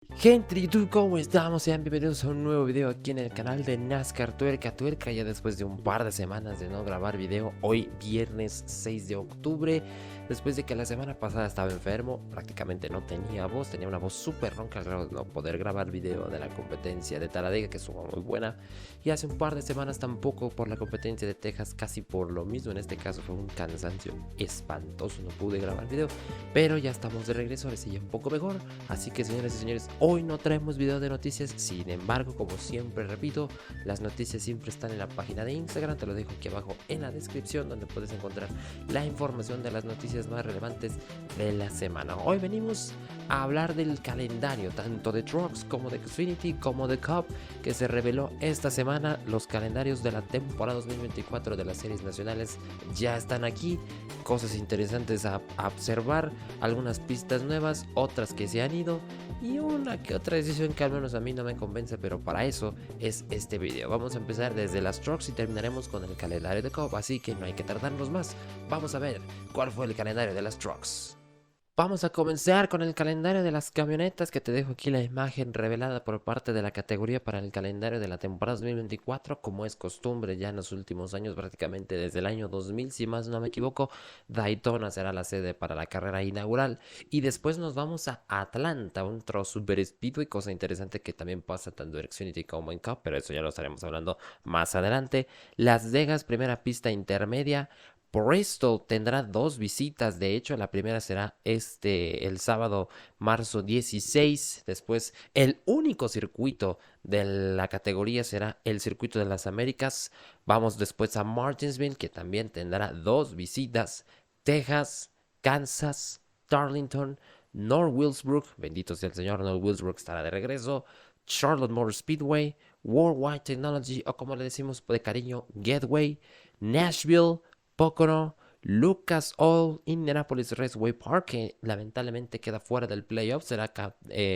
Gente de YouTube, ¿cómo estamos? Sean bienvenidos a un nuevo video aquí en el canal de NASCAR Tuerca Tuerca. Ya después de un par de semanas de no grabar video, hoy viernes 6 de octubre, después de que la semana pasada estaba enfermo, prácticamente no tenía voz, tenía una voz súper ronca al grado de no poder grabar video de la competencia de Talladega, que estuvo muy buena. Y hace un par de semanas tampoco por la competencia de Texas, casi por lo mismo. En este caso fue un cansancio espantoso, no pude grabar video, pero ya estamos de regreso, ahora sí ya un poco mejor. Así que señores y señores, hoy no traemos video de noticias, sin embargo, como siempre repito, las noticias siempre están en la página de Instagram, te lo dejo aquí abajo en la descripción donde puedes encontrar la información de las noticias más relevantes de la semana. Hoy venimos a hablar del calendario, tanto de Trucks como de Xfinity como de Cup, que se reveló esta semana. Los calendarios de la temporada 2024 de las series nacionales ya están aquí, cosas interesantes a observar, algunas pistas nuevas, otras que se han ido y una que otra decisión que al menos a mí no me convence, pero para eso es este video. Vamos a empezar desde las Trucks y terminaremos con el calendario de Cup, así que no hay que tardarnos más. Vamos a ver cuál fue el calendario de las Trucks. Vamos a comenzar con el calendario de las camionetas, que te dejo aquí la imagen revelada por parte de la categoría para el calendario de la temporada 2024. Como es costumbre ya en los últimos años, prácticamente desde el año 2000, si más no me equivoco, Daytona será la sede para la carrera inaugural. Y después nos vamos a Atlanta, un Super Speedway, cosa interesante que también pasa tanto en Xfinity como en Cup, pero eso ya lo estaremos hablando más adelante. Las Vegas, primera pista intermedia. Bristol tendrá dos visitas, de hecho la primera será el sábado marzo 16, después el único circuito de la categoría será el circuito de las Américas. Vamos después a Martinsville, que también tendrá dos visitas, Texas, Kansas, Darlington, North Willsbrook, bendito sea el señor, North Willsbrook estará de regreso, Charlotte Motor Speedway, Worldwide Technology, o como le decimos de cariño, Gateway, Nashville, Pocono, Lucas Oil, Indianapolis Raceway Park, que lamentablemente queda fuera del playoff, será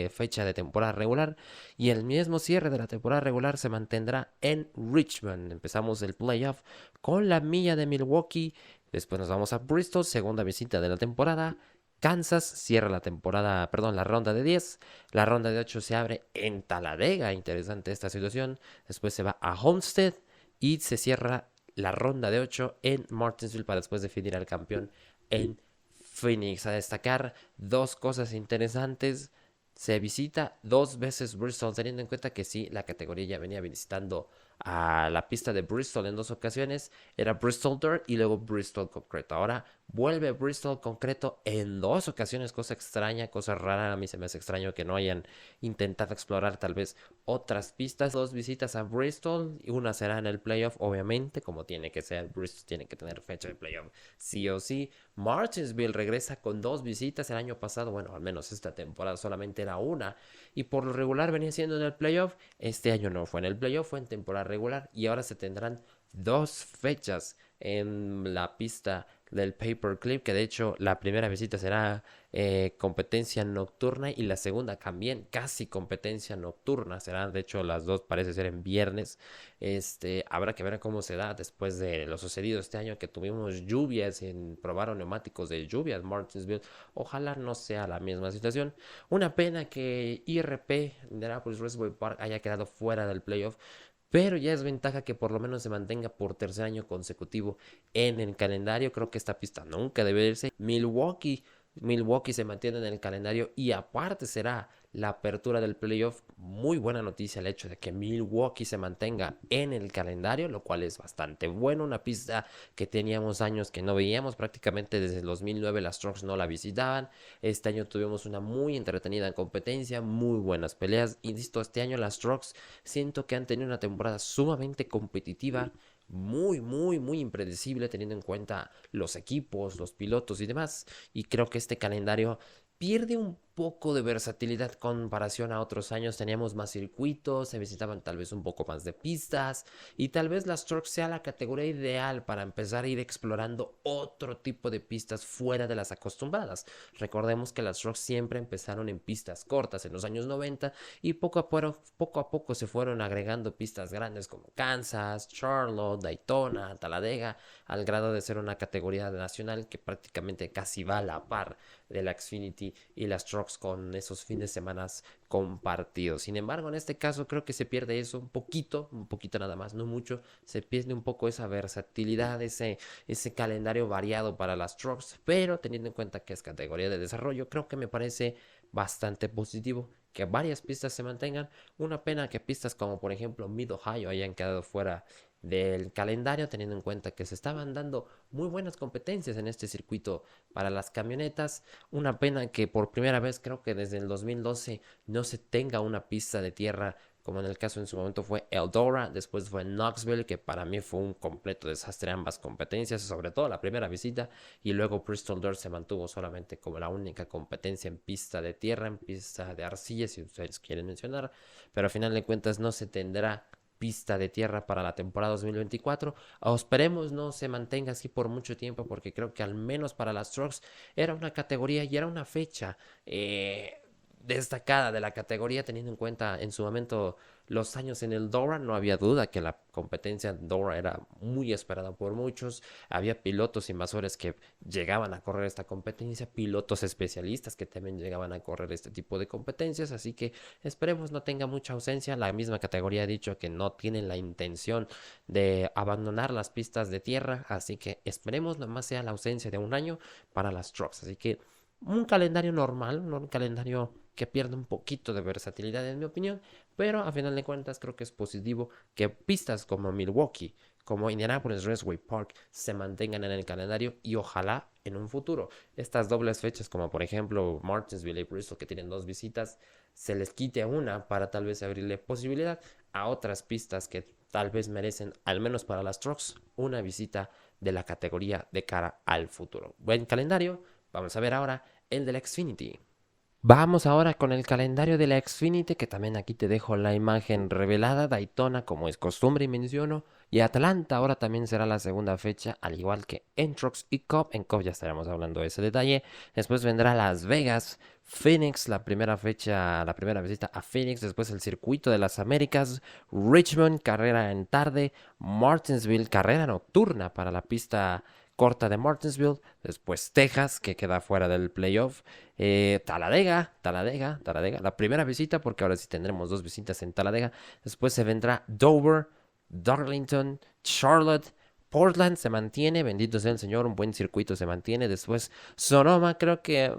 fecha de temporada regular, y el mismo cierre de la temporada regular se mantendrá en Richmond. Empezamos el playoff con la milla de Milwaukee, después nos vamos a Bristol, segunda visita de la temporada. Kansas cierra la temporada, perdón, la ronda de 10. La ronda de 8 se abre en Talladega, interesante esta situación. Después se va a Homestead y se cierra la ronda de 8 en Martinsville para después definir al campeón en Phoenix. A destacar dos cosas interesantes. Se visita dos veces Bristol, teniendo en cuenta que sí, la categoría ya venía visitando a la pista de Bristol en dos ocasiones. Era Bristol Dirt y luego Bristol Concreto. Ahora vuelve Bristol Concreto en dos ocasiones, cosa extraña, cosa rara. A mí se me hace extraño que no hayan intentado explorar tal vez otras pistas. Dos visitas a Bristol y una será en el playoff, obviamente, como tiene que ser. Bristol tiene que tener fecha de playoff sí o sí. Martinsville regresa con dos visitas. El año pasado, bueno, al menos esta temporada solamente era una, y por lo regular venía siendo en el playoff. Este año no fue en el playoff, fue en temporada regular, y ahora se tendrán dos fechas en la pista del Paperclip, que de hecho la primera visita será competencia nocturna y la segunda también casi competencia nocturna. Serán de hecho las dos, parece ser en viernes. Habrá que ver cómo se da después de lo sucedido este año, que tuvimos lluvias, probaron neumáticos de lluvias Martinsville. Ojalá no sea la misma situación. Una pena que IRP, Indianapolis Raceway Park, haya quedado fuera del playoff, pero ya es ventaja que por lo menos se mantenga por tercer año consecutivo en el calendario. Creo que esta pista nunca debe irse. Milwaukee se mantiene en el calendario y aparte será la apertura del playoff. Muy buena noticia el hecho de que Milwaukee se mantenga en el calendario, lo cual es bastante bueno. Una pista que teníamos años que no veíamos, prácticamente desde el 2009 las Trucks no la visitaban. Este año tuvimos una muy entretenida competencia, muy buenas peleas. Insisto, este año las Trucks siento que han tenido una temporada sumamente competitiva, muy impredecible, teniendo en cuenta los equipos, los pilotos y demás. Y creo que este calendario pierde un poco de versatilidad en comparación a otros años. Teníamos más circuitos, se visitaban tal vez un poco más de pistas, y tal vez las Trucks sea la categoría ideal para empezar a ir explorando otro tipo de pistas fuera de las acostumbradas. Recordemos que las Trucks siempre empezaron en pistas cortas en los años 90, y poco a poco se fueron agregando pistas grandes como Kansas, Charlotte, Daytona, Talladega, al grado de ser una categoría nacional que prácticamente casi va a la par de la Xfinity y las Trucks Trucks con esos fines de semana compartidos. Sin embargo, en este caso creo que se pierde eso un poquito nada más, no mucho. Se pierde un poco esa versatilidad, ese calendario variado para las Trucks, pero teniendo en cuenta que es categoría de desarrollo, creo que me parece bastante positivo que varias pistas se mantengan. Una pena que pistas como por ejemplo Mid Ohio hayan quedado fuera del calendario, teniendo en cuenta que se estaban dando muy buenas competencias en este circuito para las camionetas. Una pena que por primera vez, creo que desde el 2012, no se tenga una pista de tierra, como en el caso en su momento fue Eldora, después fue Knoxville, que para mí fue un completo desastre ambas competencias, sobre todo la primera visita, y luego Bristol Dirt se mantuvo solamente como la única competencia en pista de tierra, en pista de arcilla, si ustedes quieren mencionar, pero a final de cuentas no se tendrá pista de tierra para la temporada 2024. O esperemos no se mantenga así por mucho tiempo, porque creo que al menos para las Trucks era una categoría y era una fecha destacada de la categoría, teniendo en cuenta en su momento los años en el Dora. No había duda que la competencia Dora era muy esperada por muchos. Había pilotos invasores que llegaban a correr esta competencia, pilotos especialistas que también llegaban a correr este tipo de competencias, así que esperemos no tenga mucha ausencia. La misma categoría ha dicho que no tienen la intención de abandonar las pistas de tierra, así que esperemos nomás sea la ausencia de un año para las Trucks. Así que un calendario normal, no un calendario que pierde un poquito de versatilidad en mi opinión, pero a final de cuentas creo que es positivo que pistas como Milwaukee, como Indianapolis Raceway Park se mantengan en el calendario, y ojalá en un futuro estas dobles fechas, como por ejemplo Martinsville y Bristol, que tienen dos visitas, se les quite una para tal vez abrirle posibilidad a otras pistas que tal vez merecen, al menos para las Trucks, una visita de la categoría de cara al futuro. Buen calendario. Vamos a ver ahora el de la Xfinity. Vamos ahora con el calendario de la Xfinity, que también aquí te dejo la imagen revelada. Daytona, como es costumbre y menciono, y Atlanta ahora también será la segunda fecha, al igual que en Trucks y Cup. En Cup ya estaremos hablando de ese detalle. Después vendrá Las Vegas, Phoenix, la primera fecha, la primera visita a Phoenix. Después el Circuito de las Américas, Richmond, carrera en tarde, Martinsville, carrera nocturna para la pista corta de Martinsville. Después Texas, que queda fuera del playoff. Talladega, la primera visita, porque ahora sí tendremos dos visitas en Talladega. Después se vendrá Dover, Darlington, Charlotte, Portland se mantiene, bendito sea el Señor, un buen circuito se mantiene. Después Sonoma, creo que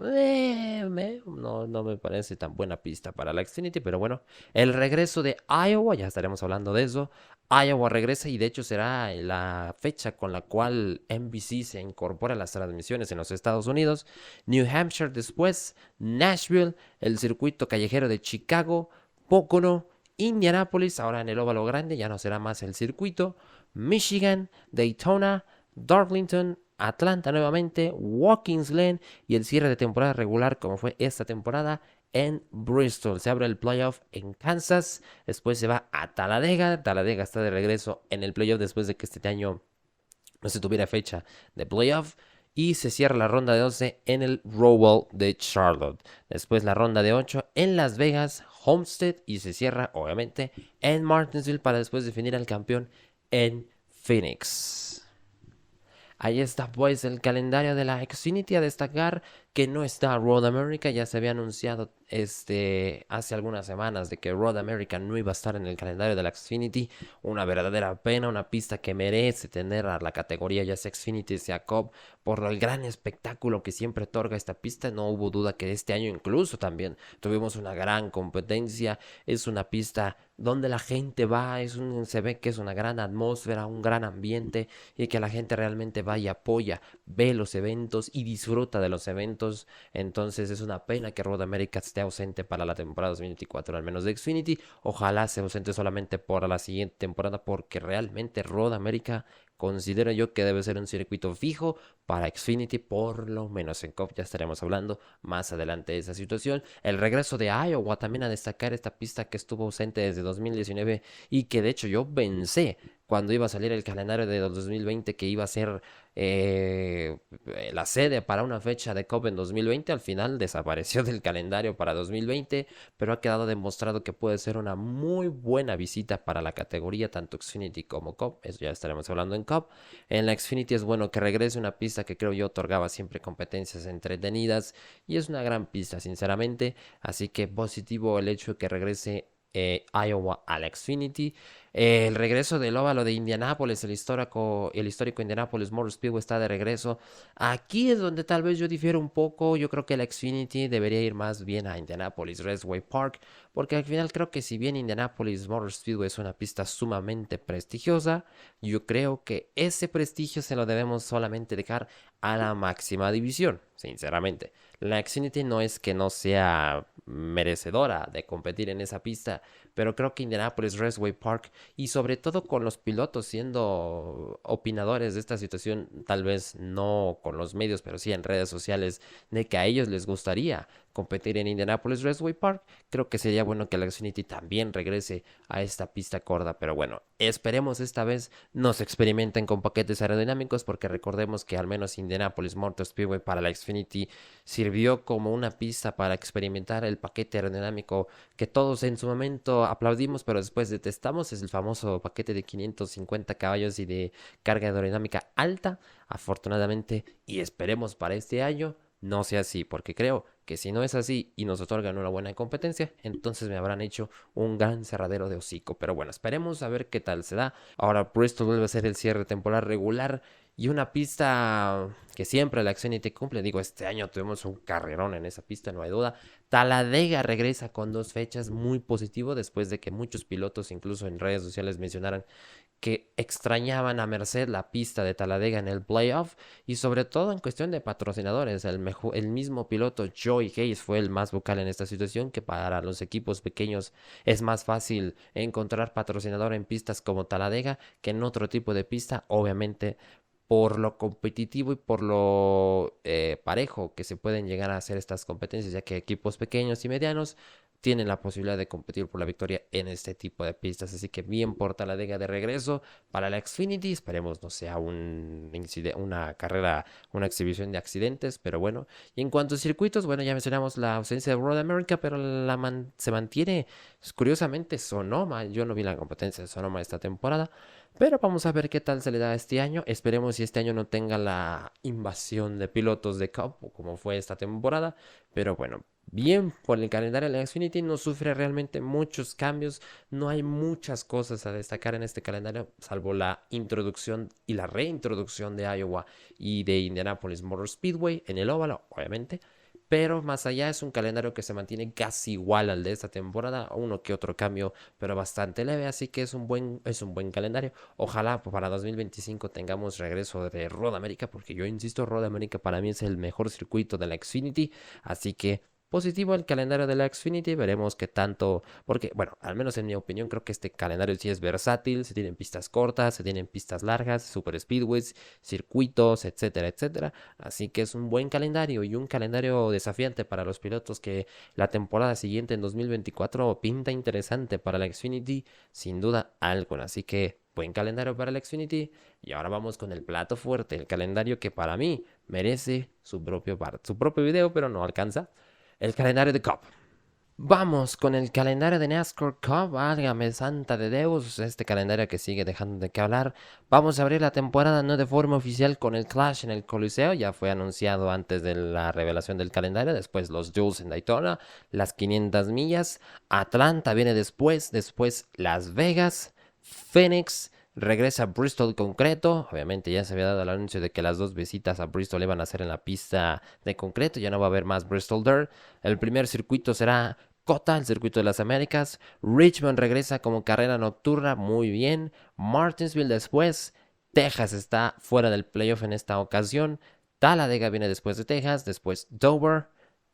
no me parece tan buena pista para la Xfinity, pero bueno, el regreso de Iowa, ya estaremos hablando de eso. Iowa regresa, y de hecho será la fecha con la cual NBC se incorpora a las transmisiones en los Estados Unidos. New Hampshire después, Nashville, el circuito callejero de Chicago, Pocono, Indianapolis, ahora en el óvalo grande, ya no será más el circuito, Michigan, Daytona, Darlington, Atlanta nuevamente, Watkins Glen, y el cierre de temporada regular, como fue esta temporada, en Bristol. Se abre el playoff en Kansas, después se va a Talladega. Talladega está de regreso en el playoff después de que este año no se tuviera fecha de playoff. Y se cierra la ronda de 12 en el Rowell de Charlotte. Después la ronda de 8 en Las Vegas, Homestead, y se cierra obviamente en Martinsville para después definir al campeón en Phoenix. Ahí está pues el calendario de la Xfinity. A destacar que no está Road America. Ya se había anunciado hace algunas semanas de que Road America no iba a estar en el calendario de la Xfinity. Una verdadera pena, una pista que merece tener a la categoría, ya sea Xfinity, sea Cup, por el gran espectáculo que siempre otorga esta pista. No hubo duda que este año incluso también tuvimos una gran competencia. Es una pista donde la gente va, se ve que es una gran atmósfera, un gran ambiente, y que la gente realmente va y apoya, ve los eventos y disfruta de los eventos. Entonces es una pena que Road America esté ausente para la temporada 2024, al menos de Xfinity. Ojalá sea ausente solamente por la siguiente temporada, porque realmente Road America considero yo que debe ser un circuito fijo para Xfinity, por lo menos. En Cup ya estaremos hablando más adelante de esa situación. El regreso de Iowa también a destacar, esta pista que estuvo ausente desde 2019 y que de hecho yo pensé cuando iba a salir el calendario de 2020 que iba a ser la sede para una fecha de Cup en 2020. Al final desapareció del calendario para 2020, pero ha quedado demostrado que puede ser una muy buena visita para la categoría, tanto Xfinity como Cup. Eso ya estaremos hablando en Cup. En la Xfinity es bueno que regrese una pista que creo yo otorgaba siempre competencias entretenidas y es una gran pista, sinceramente. Así que positivo el hecho de que regrese Iowa a la Xfinity. El regreso del óvalo de Indianápolis, el histórico Indianapolis Motor Speedway está de regreso. Aquí es donde tal vez yo difiero un poco. Yo creo que la Xfinity debería ir más bien a Indianapolis Raceway Park, porque al final creo que si bien Indianapolis Motor Speedway es una pista sumamente prestigiosa, yo creo que ese prestigio se lo debemos solamente dejar a la máxima división, sinceramente. La Xfinity no es que no sea merecedora de competir en esa pista, pero creo que Indianapolis Raceway Park, y sobre todo con los pilotos siendo opinadores de esta situación, tal vez no con los medios, pero sí en redes sociales, de que a ellos les gustaría competir en Indianapolis Raceway Park, creo que sería bueno que la Xfinity también regrese a esta pista corta. Pero bueno, esperemos esta vez no se experimenten con paquetes aerodinámicos, porque recordemos que al menos Indianapolis Motor Speedway para la Xfinity sirvió como una pista para experimentar el paquete aerodinámico que todos en su momento aplaudimos, pero después detestamos. Es el famoso paquete de 550 caballos y de carga aerodinámica alta. Afortunadamente, y esperemos para este año, no sea así, porque creo que si no es así y nos otorgan una buena competencia, entonces me habrán hecho un gran cerradero de hocico. Pero bueno, esperemos a ver qué tal se da. Ahora Bristol vuelve a ser el cierre temporal regular y una pista que siempre la Xfinity cumple. Digo, este año tuvimos un carrerón en esa pista, no hay duda. Talladega regresa con 2 fechas, muy positivo, después de que muchos pilotos, incluso en redes sociales, mencionaran que extrañaban a merced la pista de Talladega en el playoff, y sobre todo en cuestión de patrocinadores. El mismo piloto Joey Hayes fue el más vocal en esta situación, que para los equipos pequeños es más fácil encontrar patrocinador en pistas como Talladega que en otro tipo de pista, obviamente por lo competitivo y por lo parejo que se pueden llegar a hacer estas competencias, ya que equipos pequeños y medianos tienen la posibilidad de competir por la victoria en este tipo de pistas. Así que bien por Talladega de regreso para la Xfinity. Esperemos no sea una carrera, una exhibición de accidentes, pero bueno. Y en cuanto a circuitos, bueno, ya mencionamos la ausencia de Road America, pero se mantiene curiosamente Sonoma. Yo no vi la competencia de Sonoma esta temporada, pero vamos a ver qué tal se le da este año. Esperemos si este año no tenga la invasión de pilotos de Cup como fue esta temporada. Pero bueno, bien por el calendario de la Xfinity, no sufre realmente muchos cambios. No hay muchas cosas a destacar en este calendario, salvo la introducción y la reintroducción de Iowa y de Indianapolis Motor Speedway en el óvalo, obviamente. Pero más allá es un calendario que se mantiene casi igual al de esta temporada, uno que otro cambio, pero bastante leve, así que es un buen calendario. Ojalá para 2025 tengamos regreso de Road America, porque yo insisto, Road America para mí es el mejor circuito de la Xfinity, así que positivo el calendario de la Xfinity. Veremos qué tanto, porque bueno, al menos en mi opinión creo que este calendario sí es versátil. Se tienen pistas cortas, se tienen pistas largas, super speedways, circuitos, etcétera, etcétera. Así que es un buen calendario y un calendario desafiante para los pilotos, que la temporada siguiente en 2024 pinta interesante para la Xfinity, sin duda alguna. Así que buen calendario para la Xfinity. Y ahora vamos con el plato fuerte, el calendario que para mí merece su propio video, pero no alcanza. El calendario de Cup. Vamos con el calendario de NASCAR Cup. Válgame santa de Deus, este calendario que sigue dejando de qué hablar. Vamos a abrir la temporada no de forma oficial con el Clash en el Coliseo. Ya fue anunciado antes de la revelación del calendario. Después los Duels en Daytona, las 500 millas. Atlanta viene después Las Vegas, Phoenix. Regresa a Bristol concreto. Obviamente ya se había dado el anuncio de que las 2 visitas a Bristol iban a ser en la pista de concreto. Ya no va a haber más Bristol Dirt. El primer circuito será COTA, el circuito de las Américas. Richmond regresa como carrera nocturna. Muy bien. Martinsville después. Texas está fuera del playoff en esta ocasión. Talladega viene después de Texas. Después Dover,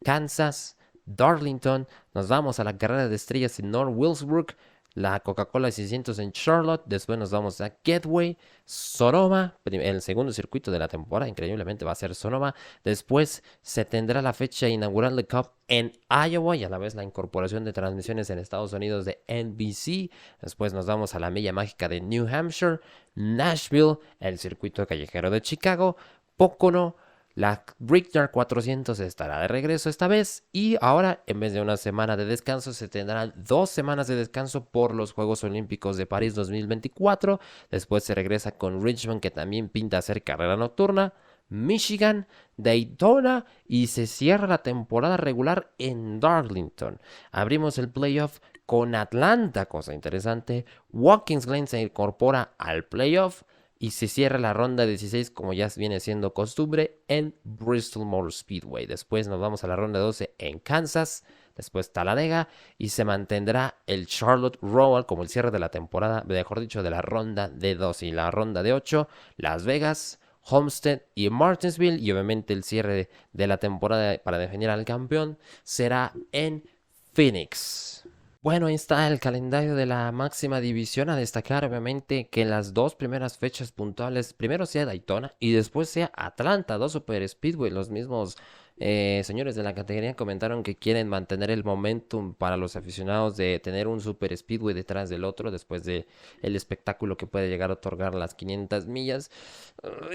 Kansas, Darlington. Nos vamos a la carrera de estrellas en North Wilkesboro. La Coca-Cola 600 en Charlotte. Después nos vamos a Gateway, Sonoma. El segundo circuito de la temporada, increíblemente, va a ser Sonoma. Después se tendrá la fecha inaugural de Cup en Iowa y a la vez la incorporación de transmisiones en Estados Unidos de NBC. Después nos vamos a la Milla Mágica de New Hampshire, Nashville, el circuito callejero de Chicago, Pocono, La Brickyard 400 estará de regreso esta vez y ahora en vez de una semana de descanso se tendrán 2 semanas de descanso por los Juegos Olímpicos de París 2024. Después se regresa con Richmond, que también pinta hacer carrera nocturna, Michigan, Daytona y se cierra la temporada regular en Darlington. Abrimos el playoff con Atlanta, cosa interesante. Watkins Glen se incorpora al playoff y se cierra la ronda 16 como ya viene siendo costumbre en Bristol Motor Speedway. Después nos vamos a la ronda 12 en Kansas, después Talladega y se mantendrá el Charlotte Roval como el cierre de la temporada, mejor dicho, de la ronda de 12 y la ronda de 8, Las Vegas, Homestead y Martinsville, y obviamente el cierre de la temporada para definir al campeón será en Phoenix. Bueno, ahí está el calendario de la máxima división. A destacar, obviamente, que en las 2 primeras fechas puntuales, primero sea Daytona y después sea Atlanta, 2 Super Speedway. Los mismos señores de la categoría comentaron que quieren mantener el momentum para los aficionados de tener un Super Speedway detrás del otro después de el espectáculo que puede llegar a otorgar las 500 millas.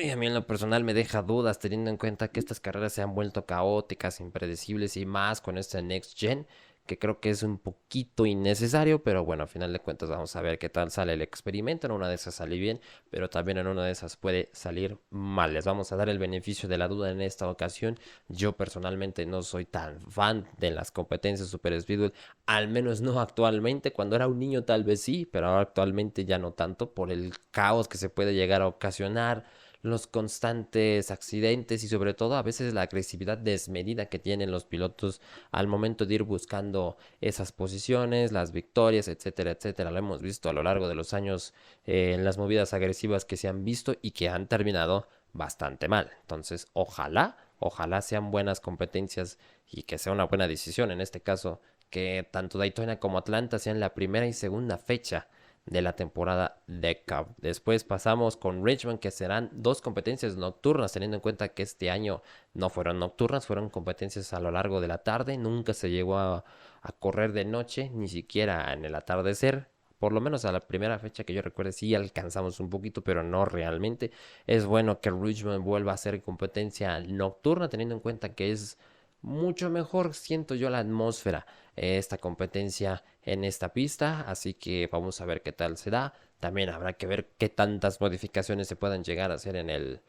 Y a mí en lo personal me deja dudas teniendo en cuenta que estas carreras se han vuelto caóticas, impredecibles y más con este Next Gen, que creo que es un poquito innecesario, pero bueno, a final de cuentas vamos a ver qué tal sale el experimento. En una de esas sale bien, pero también en una de esas puede salir mal. Les vamos a dar el beneficio de la duda en esta ocasión. Yo personalmente no soy tan fan de las competencias Super Speedway, al menos no actualmente. Cuando era un niño tal vez sí, pero ahora actualmente ya no tanto por el caos que se puede llegar a ocasionar, los constantes accidentes y sobre todo a veces la agresividad desmedida que tienen los pilotos al momento de ir buscando esas posiciones, las victorias, etcétera, etcétera. Lo hemos visto a lo largo de los años en las movidas agresivas que se han visto y que han terminado bastante mal. Entonces, ojalá sean buenas competencias y que sea una buena decisión. En este caso, que tanto Daytona como Atlanta sean la primera y segunda fecha de la temporada de Cup. Después pasamos con Richmond, que serán 2 competencias nocturnas, teniendo en cuenta que este año no fueron nocturnas, fueron competencias a lo largo de la tarde. Nunca se llegó a correr de noche, ni siquiera en el atardecer. Por lo menos a la primera fecha que yo recuerde sí alcanzamos un poquito, pero no realmente. Es bueno que Richmond vuelva a hacer competencia nocturna, teniendo en cuenta que es mucho mejor, siento yo, la atmósfera, esta competencia en esta pista, así que vamos a ver qué tal se da. También habrá que ver qué tantas modificaciones se puedan llegar a hacer en el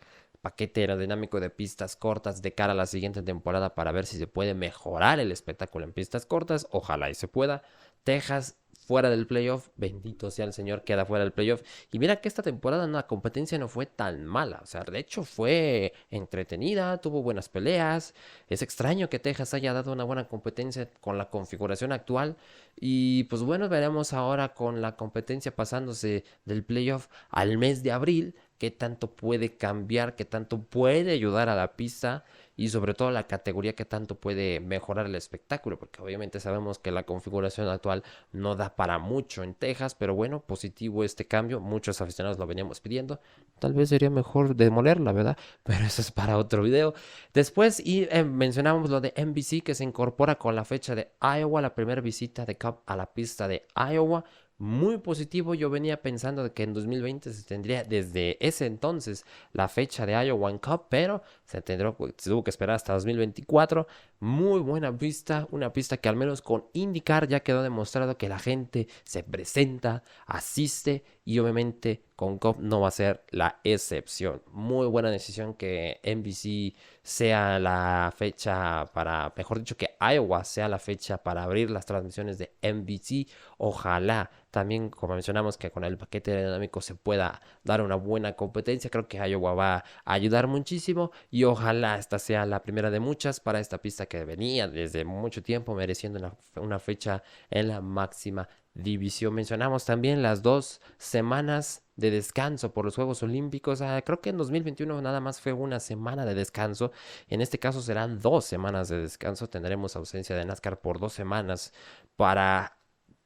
paquete aerodinámico de pistas cortas de cara a la siguiente temporada para ver si se puede mejorar el espectáculo en pistas cortas. Ojalá y se pueda. Texas fuera del playoff, bendito sea el Señor, queda fuera del playoff. Y mira que esta temporada la competencia no fue tan mala, o sea, de hecho fue entretenida, tuvo buenas peleas. Es extraño que Texas haya dado una buena competencia con la configuración actual. Y pues bueno, veremos ahora con la competencia pasándose del playoff al mes de abril, qué tanto puede cambiar, qué tanto puede ayudar a la pista y sobre todo la categoría que tanto puede mejorar el espectáculo, porque obviamente sabemos que la configuración actual no da para mucho en Texas, pero bueno, positivo este cambio, muchos aficionados lo veníamos pidiendo, tal vez sería mejor demolerla, ¿verdad? Pero eso es para otro video. Después mencionamos lo de NBC que se incorpora con la fecha de Iowa, la primera visita de Cup a la pista de Iowa. Muy positivo, yo venía pensando de que en 2020 se tendría desde ese entonces la fecha de Iowa en Cup, pero se tuvo que esperar hasta 2024. Muy buena pista, una pista que al menos con IndyCar ya quedó demostrado que la gente se presenta, asiste y obviamente con Cup no va a ser la excepción. Muy buena decisión que NBC sea la fecha para, mejor dicho, que Iowa sea la fecha para abrir las transmisiones de NBC. Ojalá también, como mencionamos, que con el paquete aerodinámico se pueda dar una buena competencia. Creo que Iowa va a ayudar muchísimo y ojalá esta sea la primera de muchas para esta pista que venía desde mucho tiempo mereciendo una fecha en la máxima división. Mencionamos también las 2 semanas de descanso por los Juegos Olímpicos. Creo que en 2021 nada más fue una semana de descanso. En este caso serán 2 semanas de descanso. Tendremos ausencia de NASCAR por 2 semanas para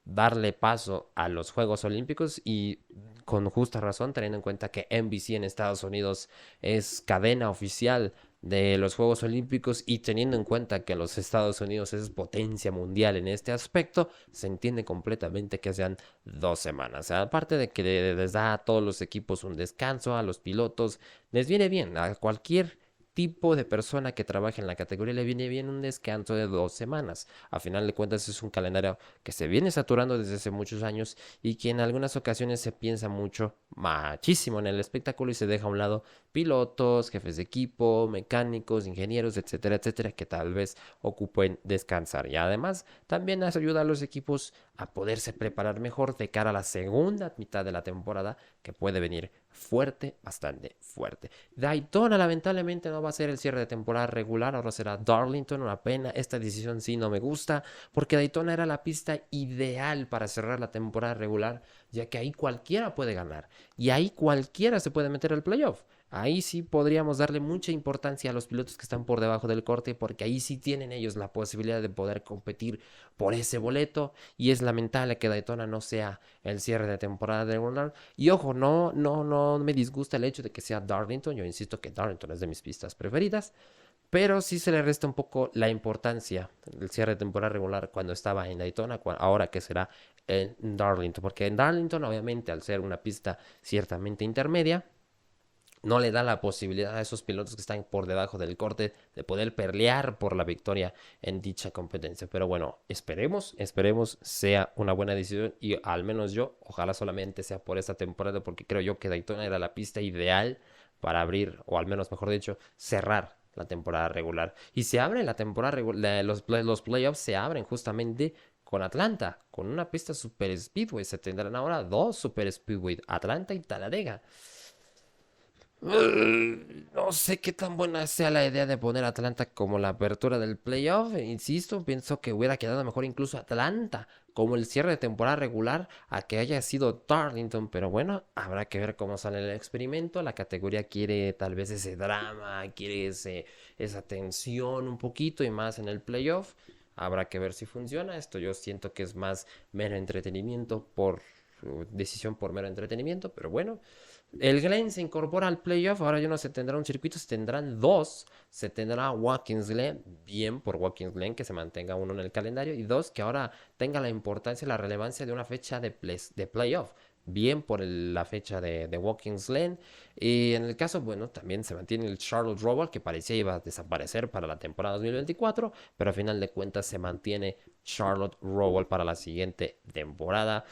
darle paso a los Juegos Olímpicos y con justa razón, teniendo en cuenta que NBC en Estados Unidos es cadena oficial de los Juegos Olímpicos y teniendo en cuenta que los Estados Unidos es potencia mundial en este aspecto, se entiende completamente que sean 2 semanas. Aparte de que les da a todos los equipos un descanso, a los pilotos les viene bien, a cualquier tipo de persona que trabaja en la categoría le viene bien un descanso de 2 semanas. A final de cuentas es un calendario que se viene saturando desde hace muchos años y que en algunas ocasiones se piensa mucho, muchísimo en el espectáculo y se deja a un lado pilotos, jefes de equipo, mecánicos, ingenieros, etcétera, etcétera, que tal vez ocupen descansar. Y además también ayuda a los equipos a poderse preparar mejor de cara a la segunda mitad de la temporada, que puede venir fuerte, bastante fuerte. Daytona lamentablemente no va a ser el cierre de temporada regular, ahora será Darlington, una pena. Esta decisión sí no me gusta, porque Daytona era la pista ideal para cerrar la temporada regular, ya que ahí cualquiera puede ganar y ahí cualquiera se puede meter al playoff. Ahí sí podríamos darle mucha importancia a los pilotos que están por debajo del corte, porque ahí sí tienen ellos la posibilidad de poder competir por ese boleto. Y es lamentable que Daytona no sea el cierre de temporada regular. Y ojo, no me disgusta el hecho de que sea Darlington. Yo insisto que Darlington es de mis pistas preferidas, pero sí se le resta un poco la importancia del cierre de temporada regular cuando estaba en Daytona, ahora que será en Darlington. Porque en Darlington, obviamente, al ser una pista ciertamente intermedia, no le da la posibilidad a esos pilotos que están por debajo del corte de poder pelear por la victoria en dicha competencia. Pero bueno, esperemos sea una buena decisión y al menos yo, ojalá solamente sea por esta temporada, porque creo yo que Daytona era la pista ideal para abrir, o al menos, mejor dicho, cerrar la temporada regular. Y se abre la temporada regular, los playoffs se abren justamente con Atlanta, con una pista Super Speedway. Se tendrán ahora dos Super Speedway, Atlanta y Talladega. No sé qué tan buena sea la idea de poner a Atlanta como la apertura del playoff. Insisto, pienso que hubiera quedado mejor incluso Atlanta como el cierre de temporada regular a que haya sido Darlington. Pero bueno, habrá que ver cómo sale el experimento. La categoría quiere tal vez ese drama, quiere esa tensión un poquito y más en el playoff. Habrá que ver si funciona. Esto yo siento que es más mero entretenimiento por decisión por mero entretenimiento, pero bueno. El Glen se incorpora al playoff. Ahora ya no se tendrá un circuito, se tendrán dos. Se tendrá Watkins Glen, bien por Watkins Glen que se mantenga uno en el calendario. Y dos, que ahora tenga la importancia y la relevancia de una fecha de playoff. Bien por la fecha de Watkins Glen. Y en el caso, bueno, también se mantiene el Charlotte Roval, que parecía iba a desaparecer para la temporada 2024. Pero a final de cuentas se mantiene Charlotte Roval para la siguiente temporada.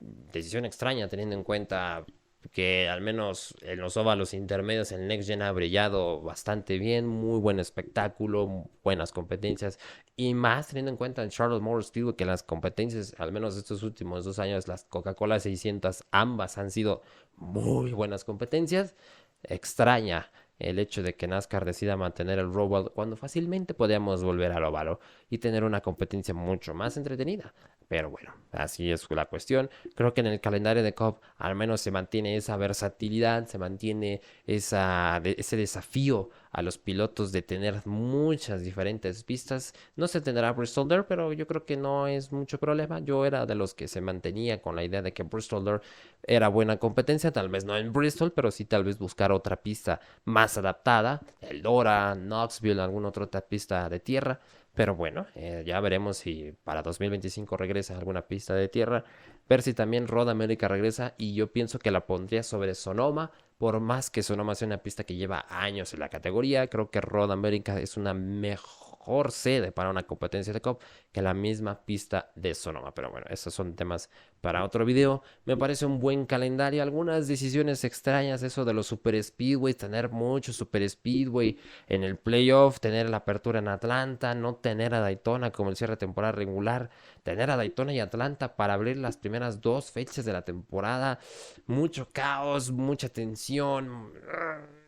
Decisión extraña teniendo en cuenta que al menos en los óvalos intermedios el Next Gen ha brillado bastante bien, muy buen espectáculo, buenas competencias y más teniendo en cuenta en Charlotte Motor Speedway que las competencias, al menos estos últimos 2 años, las Coca-Cola 600 ambas han sido muy buenas competencias. Extraña el hecho de que NASCAR decida mantener el Roval cuando fácilmente podíamos volver al óvalo y tener una competencia mucho más entretenida. Pero bueno, así es la cuestión. Creo que en el calendario de Cup al menos se mantiene esa versatilidad, se mantiene ese desafío a los pilotos de tener muchas diferentes pistas. No se tendrá Bristol Dirt, pero yo creo que no es mucho problema. Yo era de los que se mantenía con la idea de que Bristol Dirt era buena competencia, tal vez no en Bristol, pero sí tal vez buscar otra pista más adaptada, Eldora, Knoxville, alguna otra pista de tierra. Pero bueno, ya veremos si para 2025 regresa alguna pista de tierra. Ver si también Road America regresa. Y yo pienso que la pondría sobre Sonoma. Por más que Sonoma sea una pista que lleva años en la categoría. Creo que Road America es una mejor sede para una competencia de COP que la misma pista de Sonoma. Pero bueno, esos son temas para otro video. Me parece un buen calendario. Algunas decisiones extrañas. Eso de los Super Speedway. Tener muchos Super Speedway en el playoff, tener la apertura en Atlanta, no tener a Daytona como el cierre de temporada regular, tener a Daytona y Atlanta para abrir las primeras 2 fechas de la temporada, mucho caos, mucha tensión.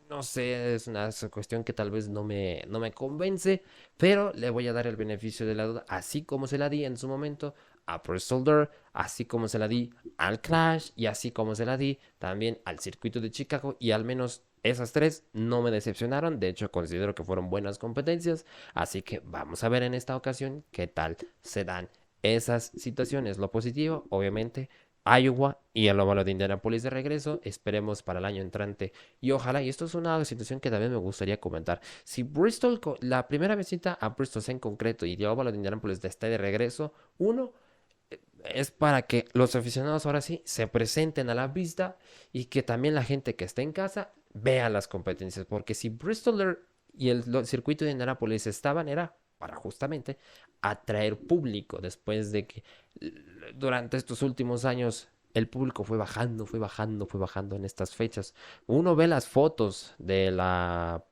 No sé, es una cuestión que tal vez no me convence, pero le voy a dar el beneficio de la duda, así como se la di en su momento a Bristol Dirt, así como se la di al Clash y así como se la di también al circuito de Chicago y al menos esas tres no me decepcionaron, de hecho considero que fueron buenas competencias, así que vamos a ver en esta ocasión qué tal se dan esas situaciones. Lo positivo, obviamente, Iowa y el óvalo de Indianapolis de regreso, esperemos para el año entrante y ojalá, y esto es una situación que también me gustaría comentar, si Bristol, la primera visita a Bristol en concreto y el óvalo de Indianapolis esté de regreso, uno es para que los aficionados ahora sí se presenten a la vista y que también la gente que está en casa vea las competencias, porque si Bristol y el circuito de Indianápolis estaban, era para justamente atraer público después de que durante estos últimos años el público fue bajando, fue bajando, fue bajando en estas fechas. Uno ve las fotos de la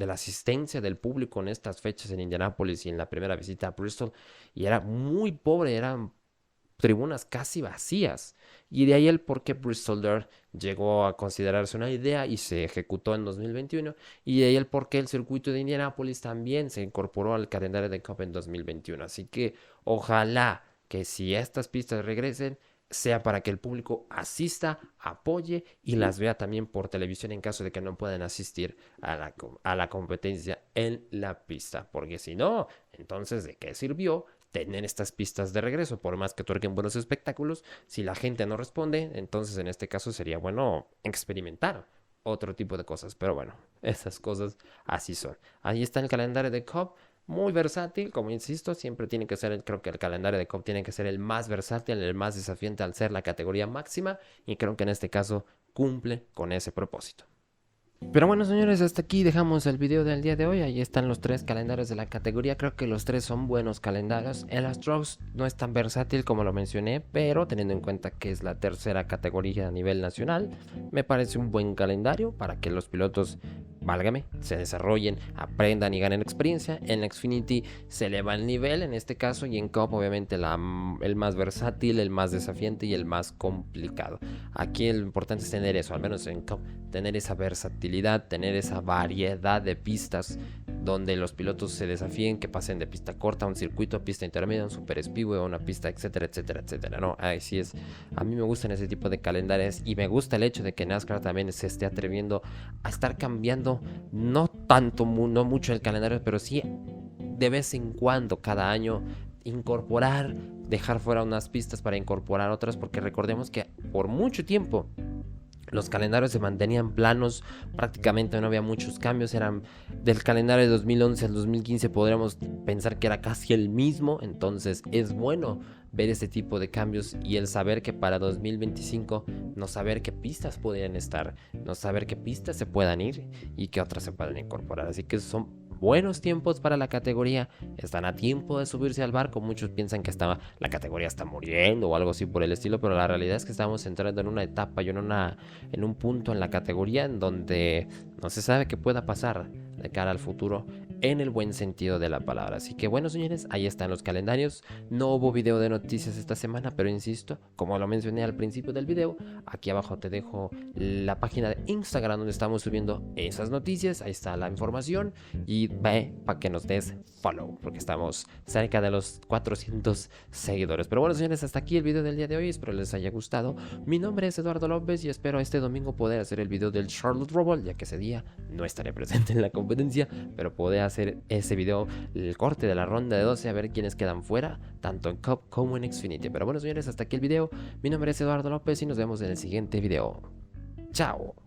asistencia del público en estas fechas en Indianápolis y en la primera visita a Bristol y era muy pobre, eran tribunas casi vacías. Y de ahí el por qué Bristol Dirt llegó a considerarse una idea y se ejecutó en 2021. Y de ahí el por qué el circuito de Indianápolis también se incorporó al calendario de Cup en 2021. Así que ojalá que si estas pistas regresen, sea para que el público asista, apoye y las vea también por televisión en caso de que no puedan asistir a la competencia en la pista. Porque si no, entonces ¿de qué sirvió tener estas pistas de regreso? Por más que otorguen buenos espectáculos, si la gente no responde, entonces en este caso sería bueno experimentar otro tipo de cosas. Pero bueno, esas cosas así son. Ahí está el calendario de Cup. Muy versátil, como insisto, siempre tiene que ser, creo que el calendario de Cup tiene que ser el más versátil, el más desafiante al ser la categoría máxima, y creo que en este caso cumple con ese propósito. Pero bueno, señores, hasta aquí dejamos el video del día de hoy. Ahí están los tres calendarios de la categoría. Creo que los tres son buenos calendarios. El Astrox no es tan versátil como lo mencioné, pero teniendo en cuenta que es la tercera categoría a nivel nacional, me parece un buen calendario para que los pilotos, válgame, se desarrollen, aprendan y ganen experiencia. En Xfinity se eleva el nivel en este caso, y en Cup obviamente el más versátil, el más desafiante y el más complicado. Aquí lo importante es tener eso, al menos en Cup, tener esa versatilidad, tener esa variedad de pistas donde los pilotos se desafíen, que pasen de pista corta a un circuito, a pista intermedia, un super speedway, a una pista, etcétera, etcétera, etcétera. No, así es. A mí me gustan ese tipo de calendarios y me gusta el hecho de que NASCAR también se esté atreviendo a estar cambiando, no tanto, no mucho el calendario, pero sí de vez en cuando, cada año, incorporar, dejar fuera unas pistas para incorporar otras, porque recordemos que por mucho tiempo los calendarios se mantenían planos, prácticamente no había muchos cambios, eran del calendario de 2011 al 2015 podríamos pensar que era casi el mismo. Entonces es bueno ver este tipo de cambios y el saber que para 2025 no saber qué pistas podrían estar, no saber qué pistas se puedan ir y qué otras se puedan incorporar. Así que son buenos tiempos para la categoría, están a tiempo de subirse al barco. Muchos piensan que la categoría está muriendo o algo así por el estilo, pero la realidad es que estamos entrando en una etapa y en un punto en la categoría en donde no se sabe qué pueda pasar de cara al futuro en el buen sentido de la palabra. Así que bueno, señores, ahí están los calendarios. No hubo video de noticias esta semana, pero insisto, como lo mencioné al principio del video, aquí abajo te dejo la página de Instagram donde estamos subiendo esas noticias. Ahí está la información y ve para que nos des follow, porque estamos cerca de los 400 seguidores. Pero bueno, señores, hasta aquí el video del día de hoy. Espero les haya gustado. Mi nombre es Eduardo López y espero este domingo poder hacer el video del Charlotte Roval, ya que ese día no estaré presente en la competencia, pero poder hacer ese video, el corte de la ronda de 12, a ver quiénes quedan fuera, tanto en Cup como en Xfinity. Pero bueno, señores, hasta aquí el video. Mi nombre es Eduardo López y nos vemos en el siguiente video. Chao.